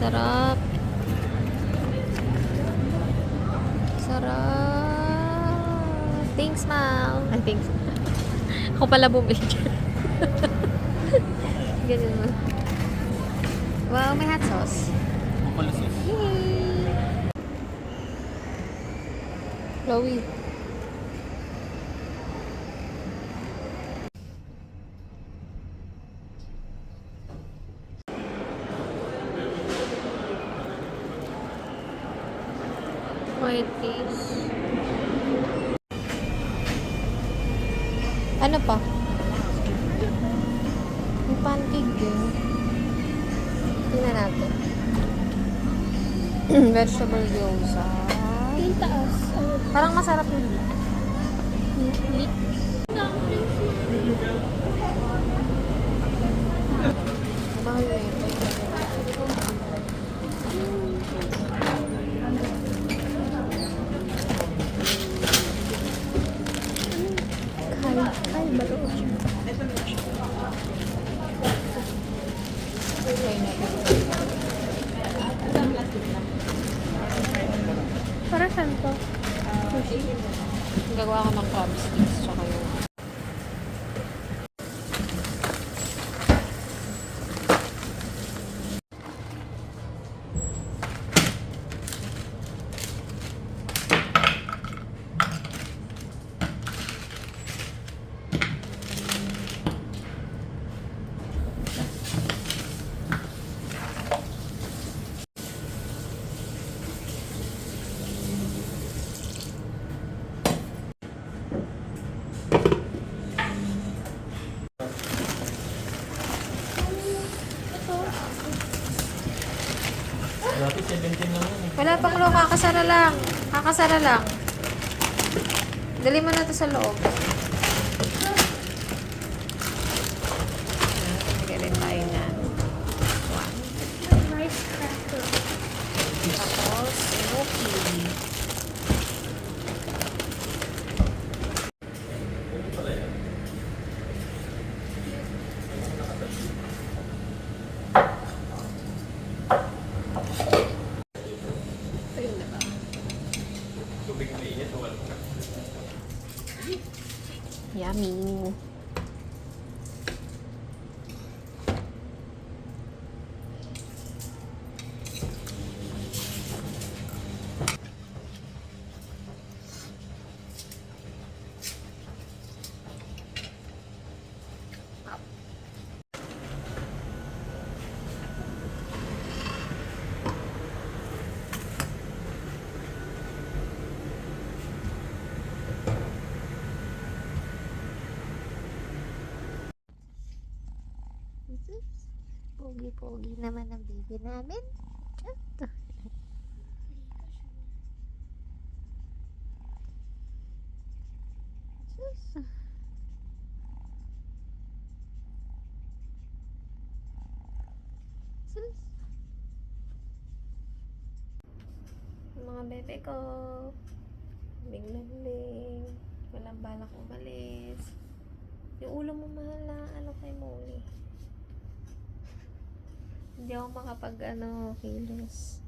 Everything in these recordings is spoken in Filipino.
Sarap. Sarap. Thanks, Mal. Ay, thanks. Ako pala bumili dyan. Ganun mo. Wow, may hot sauce. Mapalusot. Yay! Chloe. Quiet please. Ano pa? Yung pancake yun. Tingnan natin. Vegetable gyoza. Yung taas. Parang masarap yun. Mahal na yun. Ay, balo. Okay na yun. Para saan to? Gagawa ko ng crab sticks tsaka yung Dati 17 lang yun eh. wala pang lo, kakasara lang. Kakasara lang. Dali mo na to sa loob. Bigyan rin tayo na. One. Rice cracker. Tapos, enoki. Ayun na ba? Tubig na init o wala. Yummy. Pogi-pogi naman ang baby namin. Ito. Sus. Sus. Mga bebe ko. Lambing. Walang balak umalis. Yung ulo mo mahal na ano kay Molly. Hindi ako makapag kilos.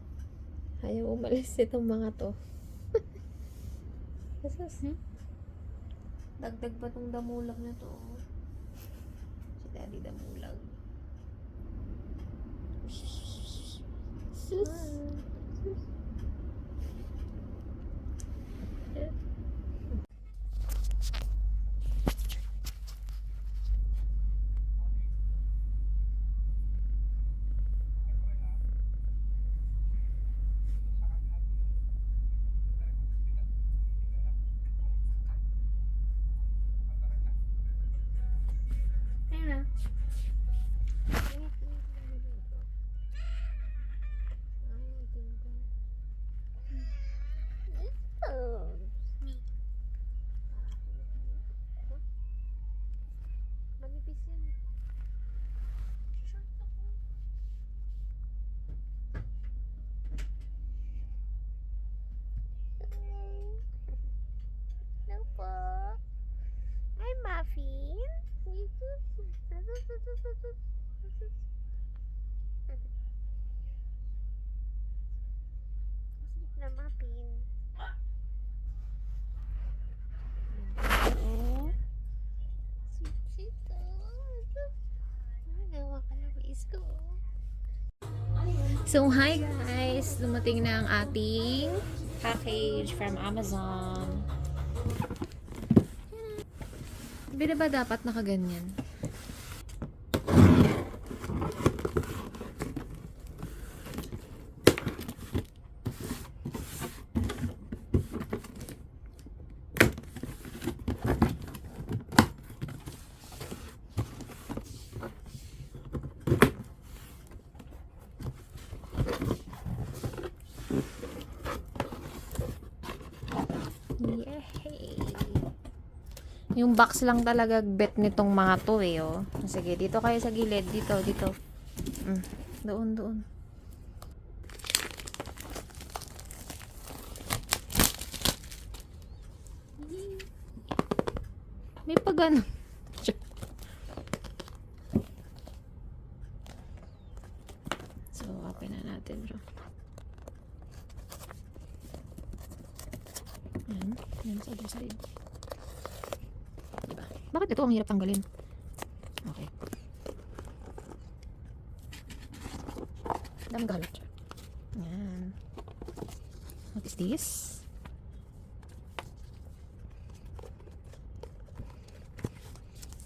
Ayaw umalis itong mga to. Sus. Dagdag pa tong damulag na to. Si Daddy damulag. Sus. Ayun na. Let's go. So, hi guys! Dumating na ang ating package from Amazon. Bida ba dapat nakaganyan? Yay! Yung box lang talaga bet nitong mga to eh, oh. Sige, dito kayo sa gilid. Dito, dito. Doon, doon. May pag ano. So, open na natin, bro. Yan sa other side. Diba? Bakit ito ang hirap tanggalin? Okay. Daming galat siya. Yan. What is this?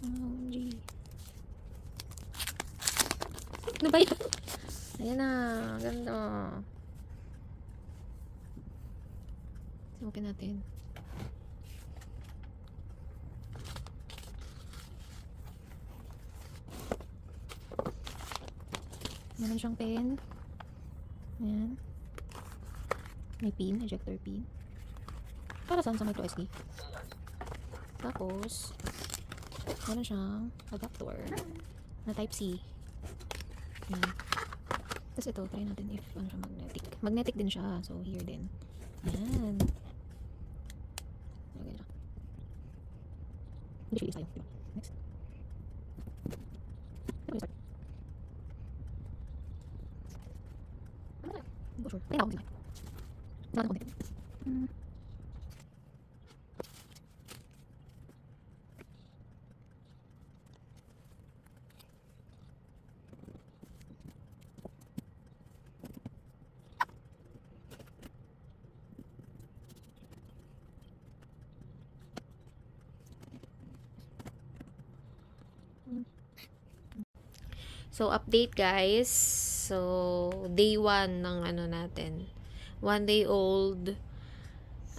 OMG. Ano ba yan? Ayan na. Ganda. Subukin natin. Meron siyang pen. Ayan. May pin, ejector pin. Para saan sa micro SD. Tapos, meron siyang adapter na type C. Ayan. Tapos ito, try natin if ano siya magnetic. Magnetic din siya. So, here din. Ayan. Lagay na. Hindi siya tayo. Diba? Next. Okay, start. Hindi ko sure. Kaya ako sila. Wala na konti. So, update guys. So, day 1 ng ano natin. 1 day old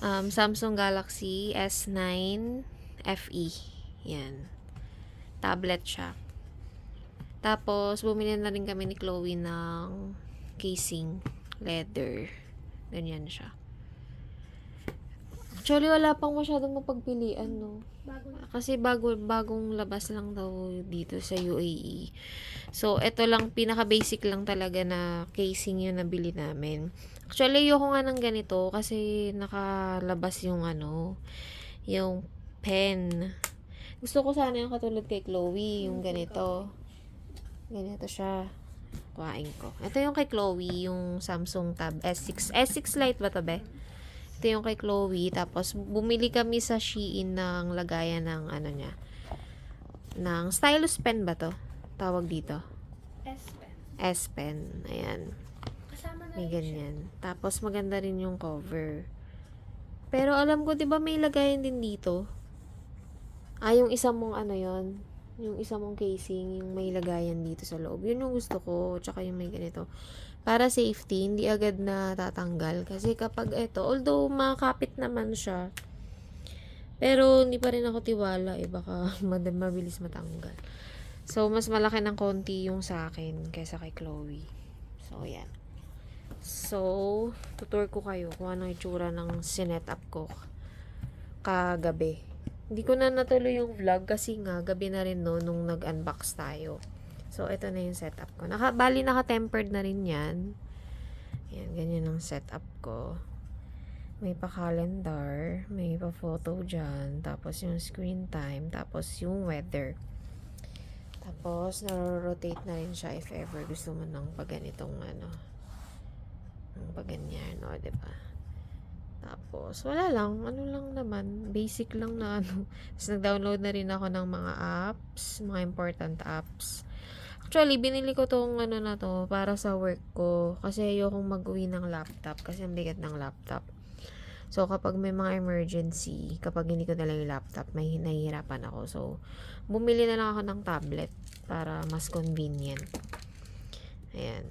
Samsung Galaxy S9 FE. Yan. Tablet siya. Tapos, bumili na rin kami ni Chloe ng casing. Leather. Ganyan siya. Actually, wala pang masyadong mapagpilian, no? Bago na. Kasi bagong labas lang daw dito sa UAE. So, ito lang, pinaka-basic lang talaga na casing yung nabili namin. Actually, ayoko nga ng ganito kasi nakalabas yung yung pen. Gusto ko sana yung katulad kay Chloe, yung ganito. Ganito siya. Kuhain ko. Ito yung kay Chloe, yung Samsung Tab S6. S6 Lite ba to, be? Ito yung kay Chloe. Tapos, bumili kami sa Shein ng lagayan ng niya. Ng stylus pen ba to? Tawag dito. S-Pen. S-Pen. Ayan. Kasama na May rin siya. ganyan. Tapos, maganda rin yung cover. Pero, alam ko, di ba may lagayan din dito? Yung isa mong yon, yung isa mong casing, yung may lagayan dito sa loob. Yun yung gusto ko. Tsaka yung may ganito. Para safety, hindi agad na tatanggal. Kasi kapag ito, although makakapit naman siya, pero hindi pa rin ako tiwala baka mabilis matanggal. So, mas malaki ng konti yung sa akin kaysa kay Chloe. So, yan. So, tutur ko kayo kung anong itsura ng sinet up ko kagabi. Hindi ko na natuloy yung vlog kasi nga gabi na rin nung nag-unbox tayo. So, ito na yung setup ko. Bali, naka-tempered na rin yan. Yan, ganyan ang setup ko. May pa-calendar, may pa-photo dyan, tapos yung screen time, tapos yung weather. Tapos, naro-rotate na rin siya if ever gusto mo ng pagganitong ng pagganyan, no, diba? Tapos, wala lang. Ano lang naman. Basic lang na Tapos, nag-download na rin ako ng mga apps, mga important apps. Actually, binili ko tong ano na to para sa work ko. Kasi ayokong mag-uwi ng laptop. Kasi ang bigat ng laptop. So, kapag may mga emergency, kapag hindi ko dala yung laptop, may nahihirapan ako. So, bumili na lang ako ng tablet para mas convenient. Ayan.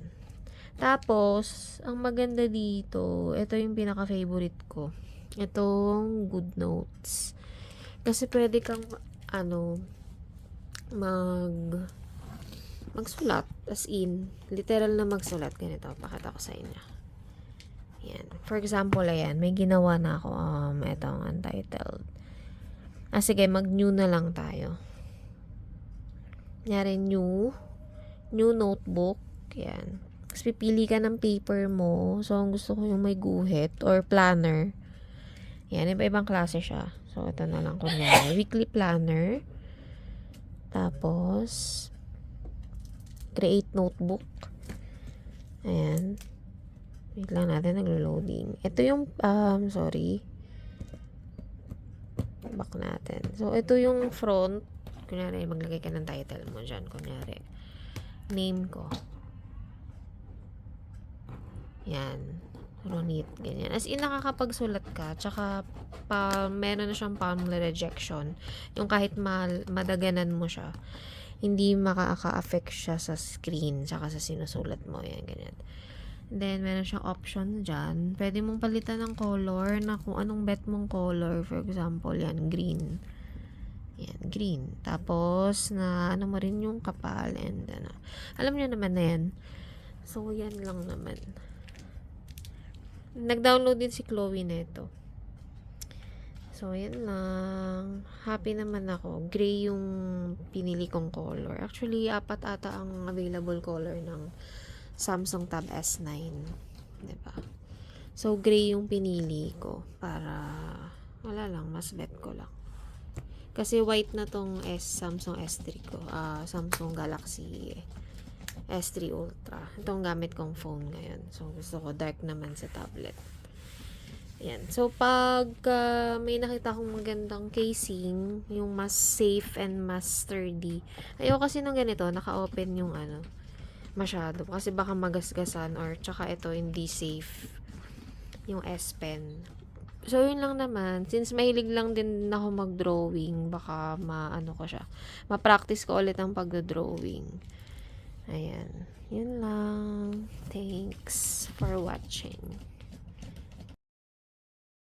Tapos, ang maganda dito, ito yung pinaka-favorite ko. Itong GoodNotes. Kasi pwede kang, magsulat. As in, literal na magsulat. Ganito, pakita ko sa inyo. Yan. For example, ayan, may ginawa na ako, etong untitled. Sige, mag-new na lang tayo. Nyari, new notebook. Yan. Tapos, pipili ka ng paper mo. So, ang gusto ko yung may guhit or planner. Yan, iba-ibang klase siya. So, ito na lang kunyari. Weekly planner. Tapos, create notebook. Ayan. Wait lang natin, naglo-loading. Ito yung, sorry. Back natin. So, ito yung front. Kunyari, maglagay ka ng title mo dyan. Kunyari, name ko. Yan. Ronit, ganyan. As in, nakakapagsulat ka. Tsaka, meron na siyang palm rejection. Yung kahit madaganan mo siya, hindi makaka-affect siya sa screen tsaka sa sinusulat mo. Yan, ganyan. Then, meron siyang option dyan. Pwede mong palitan ng color na kung anong bet mong color. For example, yan, green. Yan, green. Tapos, na mo rin yung kapal. And, alam niyo naman na yan. So, yan lang naman. Nag-download din si Chloe nito. So, yan lang. Happy naman ako. Gray yung pinili kong color. Actually, 4 ata ang available color ng Samsung Tab S9. Diba? So, gray yung pinili ko. Para, wala lang, mas bet ko lang. Kasi white na tong Samsung S3 ko. Samsung Galaxy S3 Ultra. Itong gamit kong phone ngayon. So, gusto ko dark naman sa tablet. Yan. So, pag may nakita akong magandang casing, yung mas safe and mas sturdy. Ayoko kasi nung ganito, naka-open yung masyado. Kasi baka magasgasan or tsaka ito hindi safe yung S Pen. So, yun lang naman. Since mahilig lang din ako mag-drawing, baka ko siya. Ma-practice ko ulit ang pag-drawing. Ayan. Yun lang. Thanks for watching.